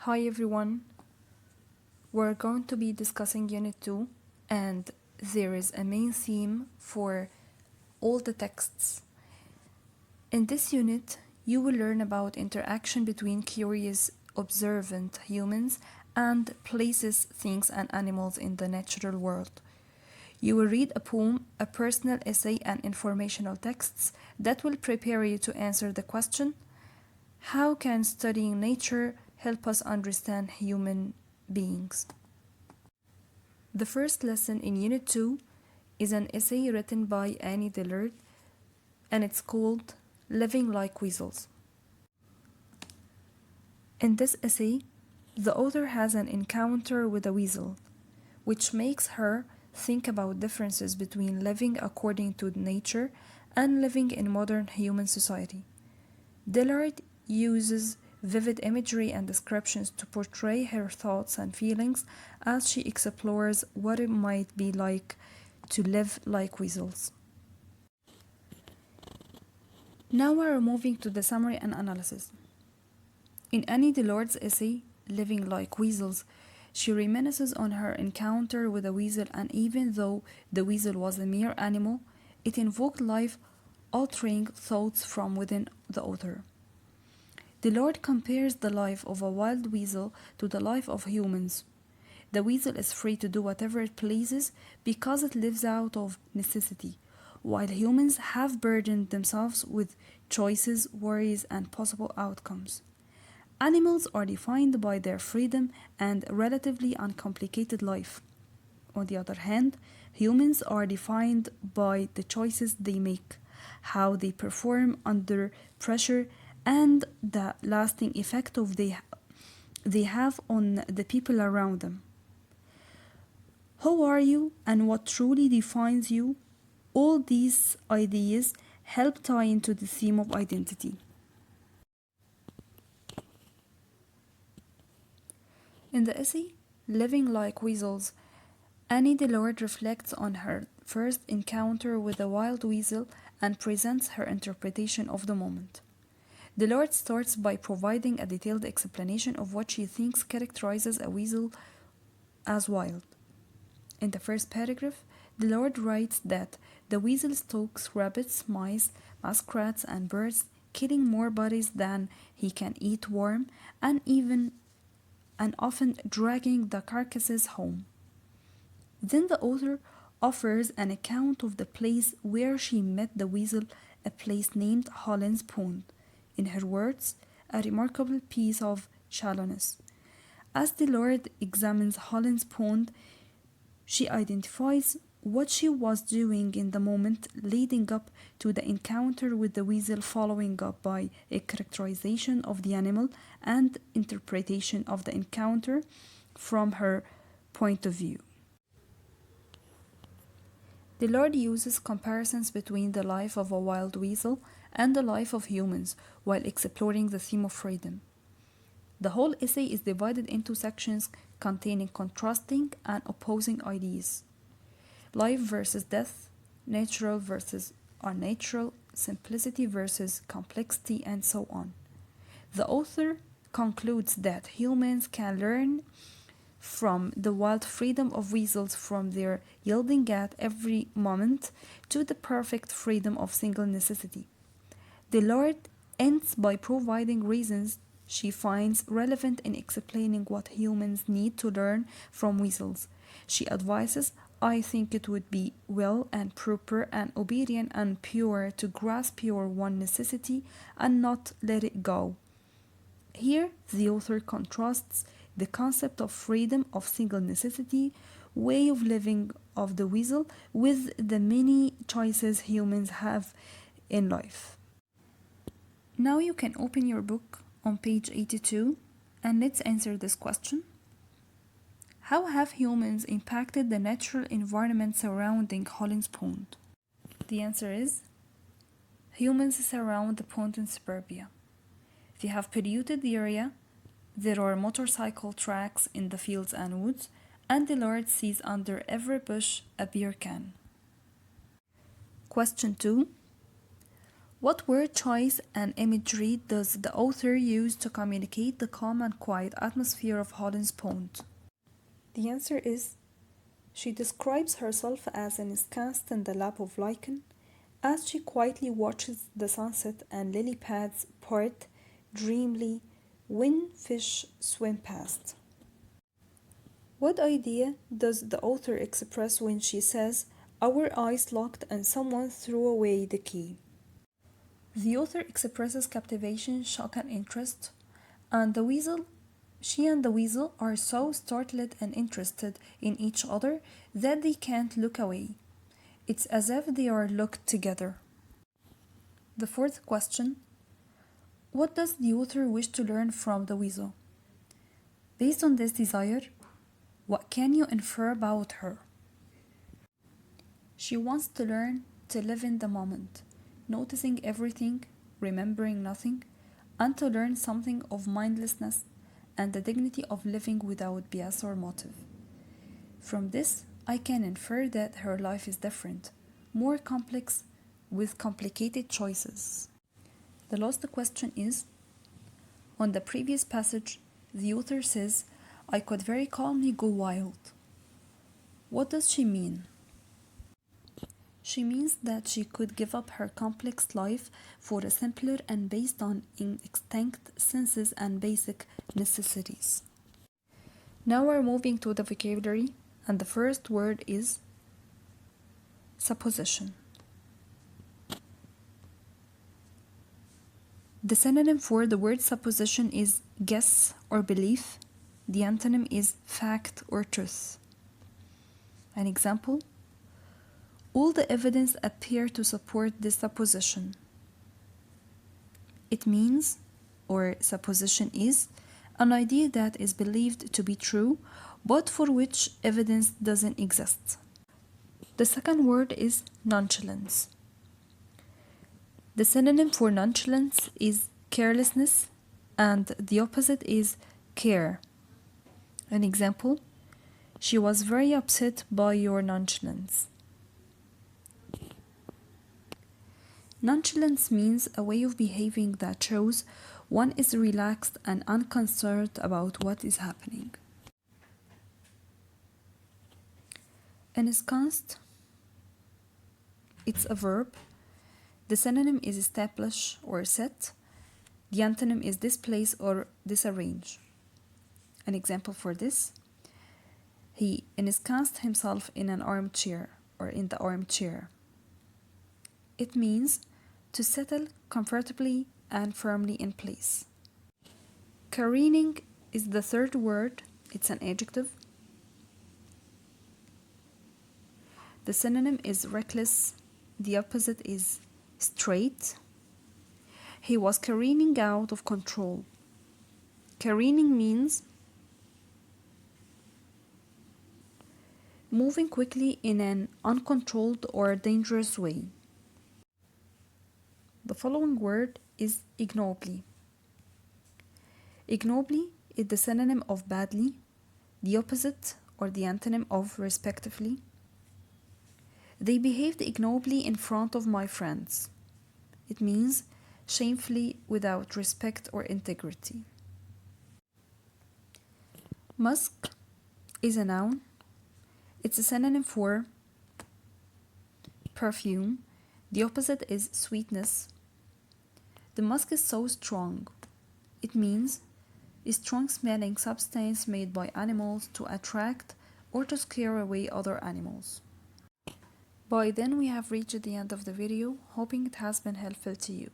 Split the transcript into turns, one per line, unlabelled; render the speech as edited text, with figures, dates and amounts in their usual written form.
Hi everyone, we're going to be discussing Unit 2 and there is a main theme for all the texts. In this unit, you will learn about interaction between curious, observant humans and places, things and animals in the natural world. You will read a poem, a personal essay and informational texts that will prepare you to answer the question, how can studying nature help us understand human beings? The first lesson in Unit 2 is an essay written by Annie Dillard and it's called Living Like Weasels. In this essay, the author has an encounter with a weasel, which makes her think about differences between living according to nature and living in modern human society. Dillard uses vivid imagery and descriptions to portray her thoughts and feelings as she explores what it might be like to live like weasels. Now we're moving to the summary and analysis. In Annie Dillard's essay, Living Like Weasels, she reminisces on her encounter with a weasel, and even though the weasel was a mere animal, it invoked life-altering thoughts from within the author. Dillard compares the life of a wild weasel to the life of humans. The weasel is free to do whatever it pleases because it lives out of necessity, while humans have burdened themselves with choices, worries, and possible outcomes. Animals are defined by their freedom and relatively uncomplicated life. On the other hand, humans are defined by the choices they make, how they perform under pressure, and the lasting effect they have on the people around them. Who are you and what truly defines you? All these ideas help tie into the theme of identity. In the essay, Living Like Weasels, Annie Dillard reflects on her first encounter with a wild weasel and presents her interpretation of the moment. Dillard starts by providing a detailed explanation of what she thinks characterizes a weasel as wild. In the first paragraph, Dillard writes that the weasel stalks rabbits, mice, muskrats, and birds, killing more bodies than he can eat worm, and often dragging the carcasses home. Then the author offers an account of the place where she met the weasel, a place named Holland's Pond. In her words, a remarkable piece of shallowness. As Dillard examines Holland's Pond, she identifies what she was doing in the moment leading up to the encounter with the weasel, following up by a characterization of the animal and interpretation of the encounter from her point of view. Dillard uses comparisons between the life of a wild weasel and the life of humans while exploring the theme of freedom. The whole essay is divided into sections containing contrasting and opposing ideas. Life versus death, natural versus unnatural, simplicity versus complexity, and so on. The author concludes that humans can learn from the wild freedom of weasels, from their yielding at every moment to the perfect freedom of single necessity. Dillard ends by providing reasons she finds relevant in explaining what humans need to learn from weasels. She advises, I think it would be well and proper and obedient and pure to grasp your one necessity and not let it go. Here, the author contrasts the concept of freedom of single necessity, way of living of the weasel, with the many choices humans have in life. Now you can open your book on page 82 and let's answer this question. How have humans impacted the natural environment surrounding Holland's Pond? The answer is, humans surround the pond in suburbia. They have polluted the area. There are motorcycle tracks in the fields and woods, and Dillard sees under every bush a beer can. Question 2. What word choice and imagery does the author use to communicate the calm and quiet atmosphere of Holland's Pond? The answer is, she describes herself as ensconced in the lap of lichen, as she quietly watches the sunset and lily pads part dreamily when fish swim past. What idea does the author express when she says, "Our eyes locked and someone threw away the key"? The author expresses captivation, shock, and interest, and she and the weasel are so startled and interested in each other that they can't look away. It's as if they are locked together. The fourth question: what does the author wish to learn from the weasel? Based on this desire, what can you infer about her? She wants to learn to live in the moment, noticing everything, remembering nothing, and to learn something of mindlessness and the dignity of living without bias or motive. From this, I can infer that her life is different, more complex, with complicated choices. The last question is, on the previous passage, the author says, "I could very calmly go wild." What does she mean? She means that she could give up her complex life for a simpler and based on instinct, senses, and basic necessities. Now we're moving to the vocabulary, and the first word is supposition. The synonym for the word supposition is guess or belief. The antonym is fact or truth. An example: all the evidence appear to support this supposition. It means, or supposition is, an idea that is believed to be true, but for which evidence doesn't exist. The second word is nonchalance. The synonym for nonchalance is carelessness, and the opposite is care. An example: she was very upset by your nonchalance. Nonchalance means a way of behaving that shows one is relaxed and unconcerned about what is happening. Ensconced, it's a verb. The synonym is establish or set. The antonym is displace or disarrange. An example for this: he ensconced himself in an armchair or in the armchair. It means to settle comfortably and firmly in place. Careening is the third word. It's an adjective. The synonym is reckless. The opposite is straight. He was careening out of control. Careening means moving quickly in an uncontrolled or dangerous way. The following word is ignobly. Ignobly is the synonym of badly, the opposite or the antonym of respectively. They behaved ignobly in front of my friends. It means shamefully, without respect or integrity. Musk is a noun. It's a synonym for perfume. The opposite is sweetness. The musk is so strong. It means a strong smelling substance made by animals to attract or to scare away other animals. By then we have reached the end of the video, hoping it has been helpful to you.